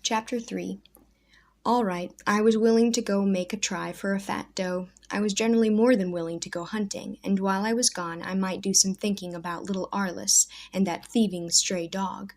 Chapter 3. All right, I was willing to go make a try for a fat doe. I was generally more than willing to go hunting, and while I was gone I might do some thinking about little Arliss and that thieving stray dog.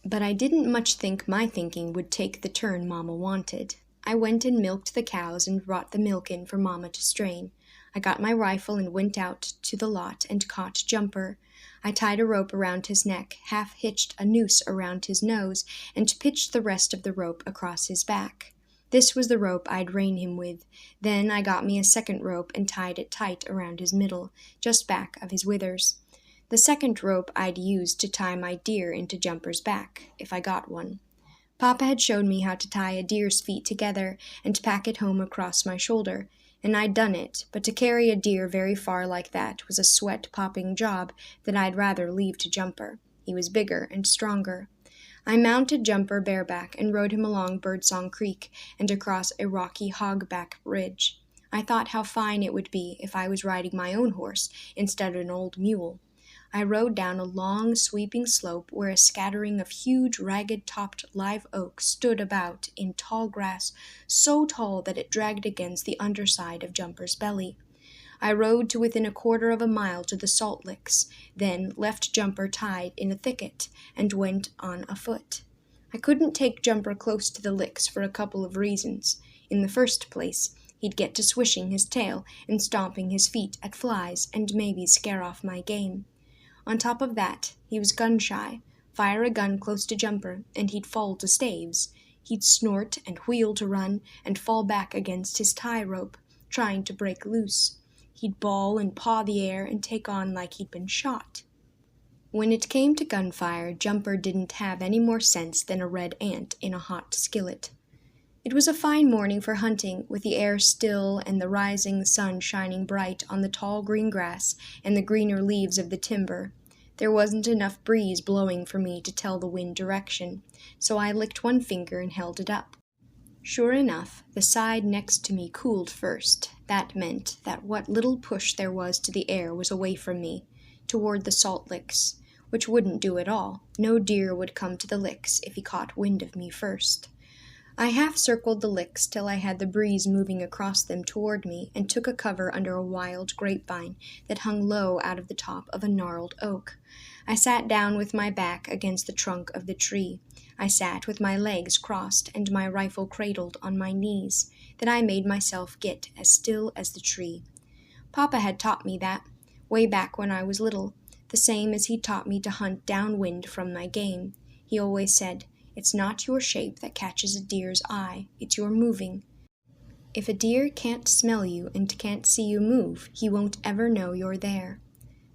But I didn't much think my thinking would take the turn Mama wanted. I went and milked the cows and brought the milk in for Mama to strain. I got my rifle and went out to the lot and caught Jumper. I tied a rope around his neck, half-hitched a noose around his nose, and pitched the rest of the rope across his back. This was the rope I'd rein him with. Then I got me a second rope and tied it tight around his middle, just back of his withers. The second rope I'd use to tie my deer into Jumper's back, if I got one. Papa had showed me how to tie a deer's feet together and pack it home across my shoulder, and I'd done it, but to carry a deer very far like that was a sweat-popping job that I'd rather leave to Jumper. He was bigger and stronger. I mounted Jumper bareback and rode him along Birdsong Creek and across a rocky hogback ridge. I thought how fine it would be if I was riding my own horse instead of an old mule. I rode down a long, sweeping slope where a scattering of huge, ragged-topped live oaks stood about in tall grass, so tall that it dragged against the underside of Jumper's belly. I rode to within a quarter of a mile to the salt licks, then left Jumper tied in a thicket and went on afoot. I couldn't take Jumper close to the licks for a couple of reasons. In the first place, he'd get to swishing his tail and stomping his feet at flies and maybe scare off my game. On top of that, he was gun-shy. Fire a gun close to Jumper, and he'd fall to staves. He'd snort and wheel to run and fall back against his tie rope, trying to break loose. He'd bawl and paw the air and take on like he'd been shot. When it came to gunfire, Jumper didn't have any more sense than a red ant in a hot skillet. It was a fine morning for hunting, with the air still and the rising sun shining bright on the tall green grass and the greener leaves of the timber. There wasn't enough breeze blowing for me to tell the wind direction, so I licked one finger and held it up. Sure enough, the side next to me cooled first. That meant that what little push there was to the air was away from me, toward the salt licks, which wouldn't do at all. No deer would come to the licks if he caught wind of me first. I half-circled the licks till I had the breeze moving across them toward me and took a cover under a wild grapevine that hung low out of the top of a gnarled oak. I sat down with my back against the trunk of the tree. I sat with my legs crossed and my rifle cradled on my knees. Then I made myself get as still as the tree. Papa had taught me that, way back when I was little, the same as he taught me to hunt downwind from my game. He always said, "It's not your shape that catches a deer's eye, it's your moving. If a deer can't smell you and can't see you move, he won't ever know you're there."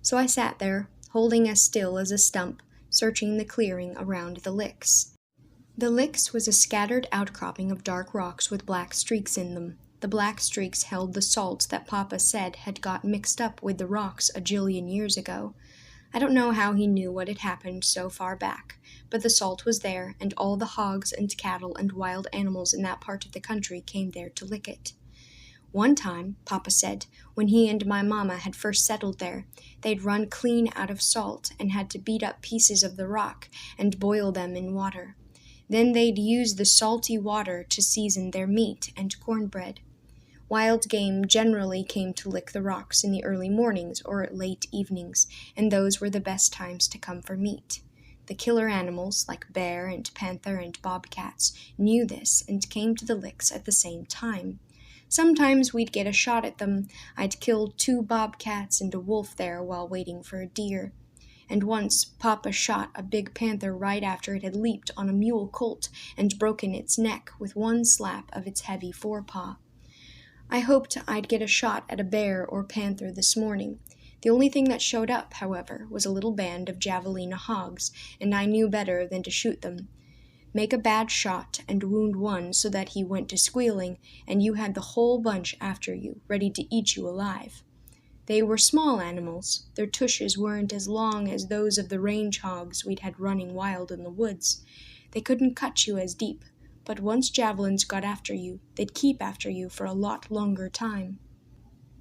So I sat there, holding as still as a stump, searching the clearing around the licks. The licks was a scattered outcropping of dark rocks with black streaks in them. The black streaks held the salt that Papa said had got mixed up with the rocks a jillion years ago. I don't know how he knew what had happened so far back, but the salt was there, and all the hogs and cattle and wild animals in that part of the country came there to lick it. One time, Papa said, when he and my mama had first settled there, they'd run clean out of salt and had to beat up pieces of the rock and boil them in water. Then they'd use the salty water to season their meat and cornbread. Wild game generally came to lick the rocks in the early mornings or late evenings, and those were the best times to come for meat. The killer animals, like bear and panther and bobcats, knew this and came to the licks at the same time. Sometimes we'd get a shot at them. I'd killed 2 bobcats and a wolf there while waiting for a deer. And once Papa shot a big panther right after it had leaped on a mule colt and broken its neck with one slap of its heavy forepaw. I hoped I'd get a shot at a bear or panther this morning. The only thing that showed up, however, was a little band of javelina hogs, and I knew better than to shoot them. Make a bad shot and wound one so that he went to squealing, and you had the whole bunch after you, ready to eat you alive. They were small animals. Their tushes weren't as long as those of the range hogs we'd had running wild in the woods. They couldn't cut you as deep. But once javelins got after you, they'd keep after you for a lot longer time.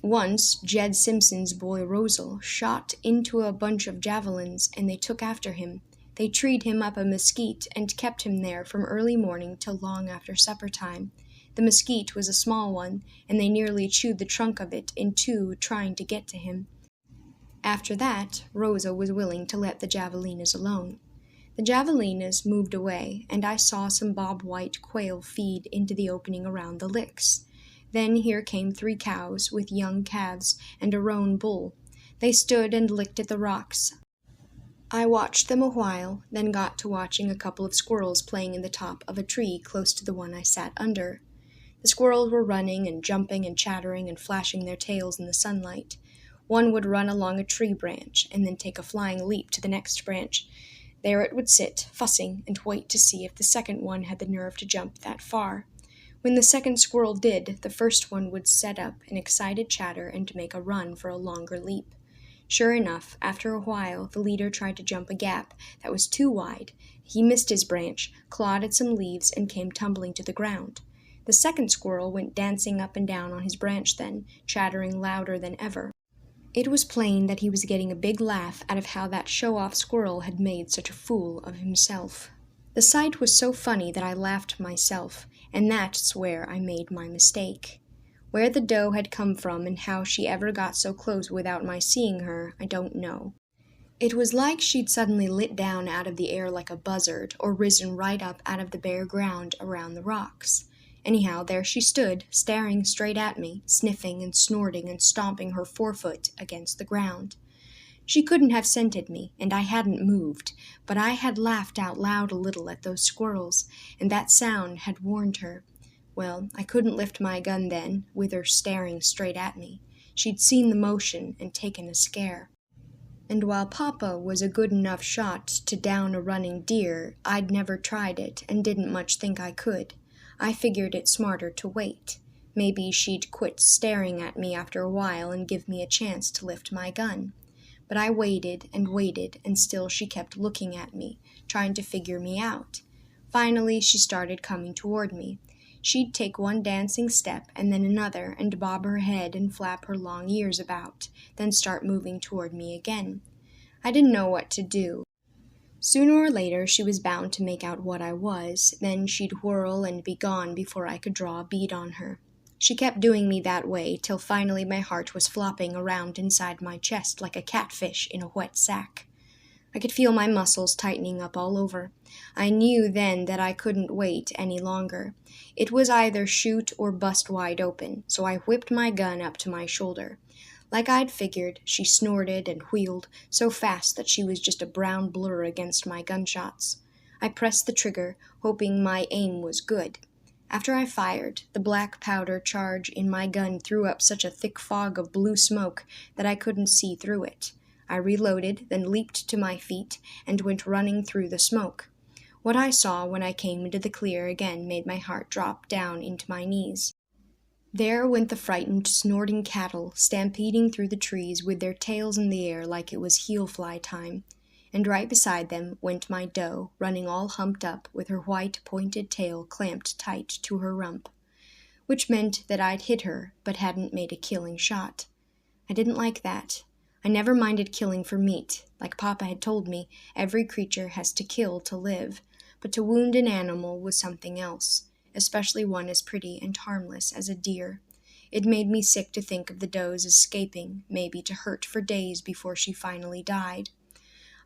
Once, Jed Simpson's boy Rosal shot into a bunch of javelins, and they took after him. They treed him up a mesquite and kept him there from early morning till long after supper time. The mesquite was a small one, and they nearly chewed the trunk of it in two trying to get to him. After that, Rosa was willing to let the javelinas alone. The javelinas moved away, and I saw some bob-white quail feed into the opening around the licks. Then here came 3 cows with young calves and a roan bull. They stood and licked at the rocks. I watched them a while, then got to watching a couple of squirrels playing in the top of a tree close to the one I sat under. The squirrels were running and jumping and chattering and flashing their tails in the sunlight. One would run along a tree branch and then take a flying leap to the next branch. There it would sit, fussing, and wait to see if the second one had the nerve to jump that far. When the second squirrel did, the first one would set up an excited chatter and make a run for a longer leap. Sure enough, after a while, the leader tried to jump a gap that was too wide. He missed his branch, clawed at some leaves, and came tumbling to the ground. The second squirrel went dancing up and down on his branch then, chattering louder than ever. It was plain that he was getting a big laugh out of how that show-off squirrel had made such a fool of himself. The sight was so funny that I laughed myself, and that's where I made my mistake. Where the doe had come from and how she ever got so close without my seeing her, I don't know. It was like she'd suddenly lit down out of the air like a buzzard, or risen right up out of the bare ground around the rocks. Anyhow, there she stood, staring straight at me, sniffing and snorting and stomping her forefoot against the ground. She couldn't have scented me, and I hadn't moved, but I had laughed out loud a little at those squirrels, and that sound had warned her. Well, I couldn't lift my gun then, with her staring straight at me. She'd seen the motion and taken a scare. And while Papa was a good enough shot to down a running deer, I'd never tried it and didn't much think I could. I figured it smarter to wait. Maybe she'd quit staring at me after a while and give me a chance to lift my gun. But I waited, and still she kept looking at me, trying to figure me out. Finally, she started coming toward me. She'd take one dancing step and then another and bob her head and flap her long ears about, then start moving toward me again. I didn't know what to do. Sooner or later she was bound to make out what I was, then she'd whirl and be gone before I could draw a bead on her. She kept doing me that way till finally my heart was flopping around inside my chest like a catfish in a wet sack. I could feel my muscles tightening up all over. I knew then that I couldn't wait any longer. It was either shoot or bust wide open, so I whipped my gun up to my shoulder. Like I'd figured, she snorted and wheeled so fast that she was just a brown blur against my gunshots. I pressed the trigger, hoping my aim was good. After I fired, the black powder charge in my gun threw up such a thick fog of blue smoke that I couldn't see through it. I reloaded, then leaped to my feet and went running through the smoke. What I saw when I came into the clear again made my heart drop down into my knees. There went the frightened, snorting cattle, stampeding through the trees with their tails in the air like it was heel-fly time. And right beside them went my doe, running all humped up with her white, pointed tail clamped tight to her rump, which meant that I'd hit her but hadn't made a killing shot. I didn't like that. I never minded killing for meat. Like Papa had told me, every creature has to kill to live, but to wound an animal was something else, especially one as pretty and harmless as a deer. It made me sick to think of the doe's escaping, maybe to hurt for days before she finally died.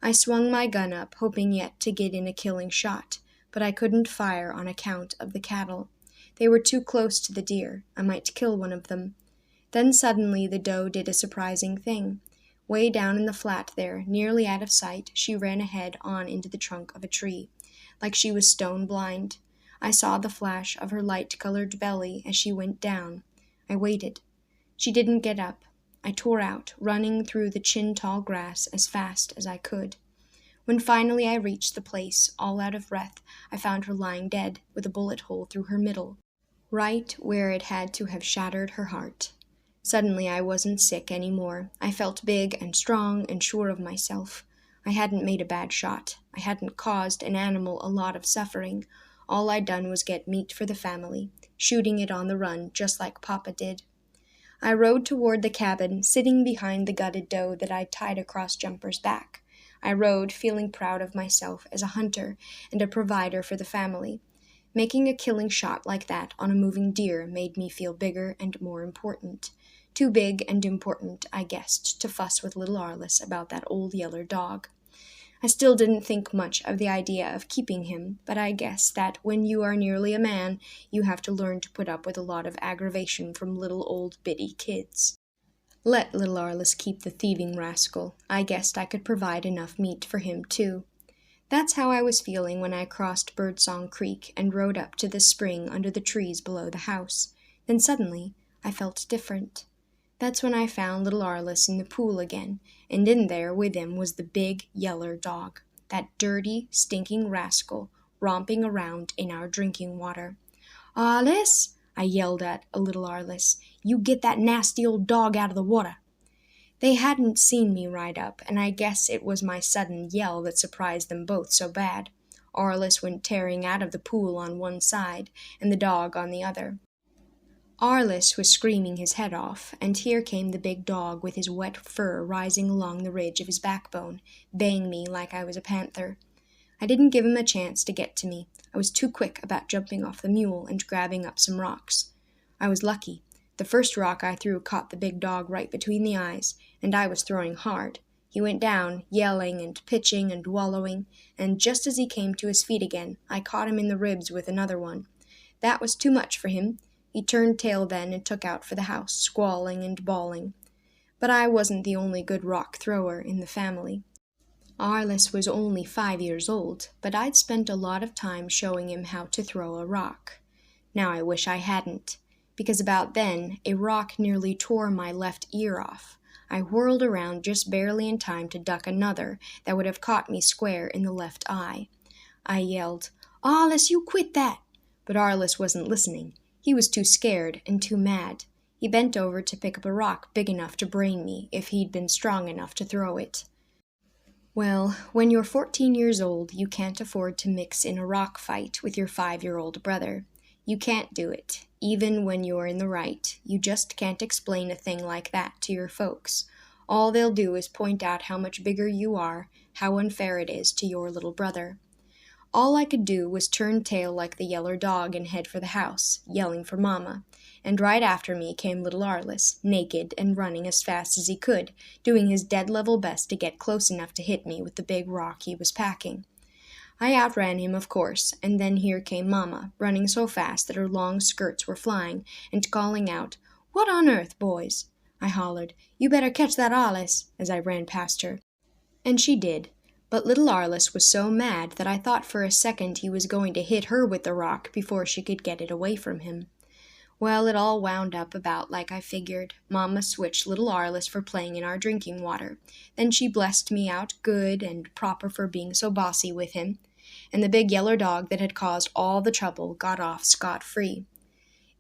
I swung my gun up, hoping yet to get in a killing shot, but I couldn't fire on account of the cattle. They were too close to the deer. I might kill one of them. Then suddenly the doe did a surprising thing. Way down in the flat there, nearly out of sight, she ran ahead on into the trunk of a tree, like she was stone blind. I saw the flash of her light-colored belly as she went down. I waited. She didn't get up. I tore out, running through the chin-tall grass as fast as I could. When finally I reached the place, all out of breath, I found her lying dead, with a bullet hole through her middle, right where it had to have shattered her heart. Suddenly I wasn't sick any more. I felt big and strong and sure of myself. I hadn't made a bad shot. I hadn't caused an animal a lot of suffering. All I'd done was get meat for the family, shooting it on the run just like Papa did. I rode toward the cabin, sitting behind the gutted doe that I'd tied across Jumper's back. I rode, feeling proud of myself as a hunter and a provider for the family. Making a killing shot like that on a moving deer made me feel bigger and more important. Too big and important, I guessed, to fuss with little Arliss about that old yeller dog. I still didn't think much of the idea of keeping him, but I guess that when you are nearly a man, you have to learn to put up with a lot of aggravation from little old bitty kids. Let little Arliss keep the thieving rascal. I guessed I could provide enough meat for him, too. That's how I was feeling when I crossed Birdsong Creek and rode up to the spring under the trees below the house. Then suddenly, I felt different. That's when I found little Arliss in the pool again, and in there with him was the big yeller dog, that dirty, stinking rascal, romping around in our drinking water. "Arliss," I yelled at a little Arliss, "you get that nasty old dog out of the water." They hadn't seen me ride up, and I guess it was my sudden yell that surprised them both so bad. Arliss went tearing out of the pool on one side, and the dog on the other. Arliss was screaming his head off, and here came the big dog with his wet fur rising along the ridge of his backbone, baying me like I was a panther. I didn't give him a chance to get to me. I was too quick about jumping off the mule and grabbing up some rocks. I was lucky. The first rock I threw caught the big dog right between the eyes, and I was throwing hard. He went down, yelling and pitching and wallowing, and just as he came to his feet again, I caught him in the ribs with another one. That was too much for him. He turned tail then and took out for the house, squalling and bawling. But I wasn't the only good rock thrower in the family. Arliss was only 5 years old, but I'd spent a lot of time showing him how to throw a rock. Now I wish I hadn't, because about then a rock nearly tore my left ear off. I whirled around just barely in time to duck another that would have caught me square in the left eye. I yelled, "Arliss, you quit that!" But Arliss wasn't listening. He was too scared and too mad. He bent over to pick up a rock big enough to brain me if he'd been strong enough to throw it. Well, when you're 14 years old, you can't afford to mix in a rock fight with your 5-year-old brother. You can't do it, even when you're in the right. You just can't explain a thing like that to your folks. All they'll do is point out how much bigger you are, how unfair it is to your little brother. All I could do was turn tail like the yeller dog and head for the house, yelling for Mama. And right after me came little Arliss, naked and running as fast as he could, doing his dead-level best to get close enough to hit me with the big rock he was packing. I outran him, of course, and then here came Mama, running so fast that her long skirts were flying, and calling out, "What on earth, boys?" I hollered, "You better catch that Arliss," as I ran past her. And she did. But little Arliss was so mad that I thought for a second he was going to hit her with the rock before she could get it away from him. Well, it all wound up about like I figured. Mama switched little Arliss for playing in our drinking water. Then she blessed me out good and proper for being so bossy with him. And the big yeller dog that had caused all the trouble got off scot-free.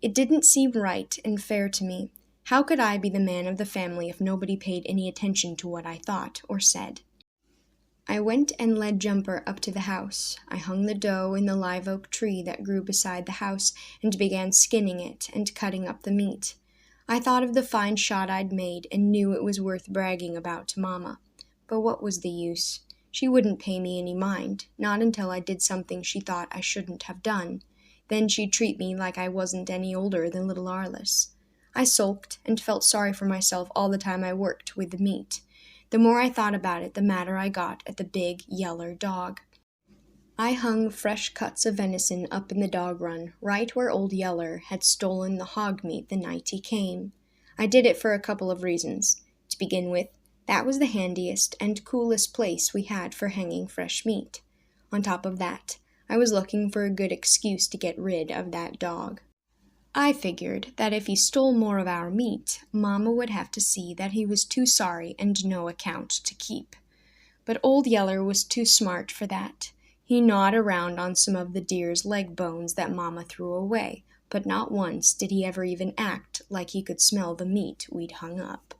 It didn't seem right and fair to me. How could I be the man of the family if nobody paid any attention to what I thought or said? I went and led Jumper up to the house. I hung the doe in the live oak tree that grew beside the house and began skinning it and cutting up the meat. I thought of the fine shot I'd made and knew it was worth bragging about to Mama. But what was the use? She wouldn't pay me any mind, not until I did something she thought I shouldn't have done. Then she'd treat me like I wasn't any older than little Arliss. I sulked and felt sorry for myself all the time I worked with the meat. The more I thought about it, the madder I got at the big yeller dog. I hung fresh cuts of venison up in the dog run, right where old Yeller had stolen the hog meat the night he came. I did it for a couple of reasons. To begin with, that was the handiest and coolest place we had for hanging fresh meat. On top of that, I was looking for a good excuse to get rid of that dog. I figured that if he stole more of our meat, Mama would have to see that he was too sorry and no account to keep. But old Yeller was too smart for that. He gnawed around on some of the deer's leg bones that Mama threw away, but not once did he ever even act like he could smell the meat we'd hung up.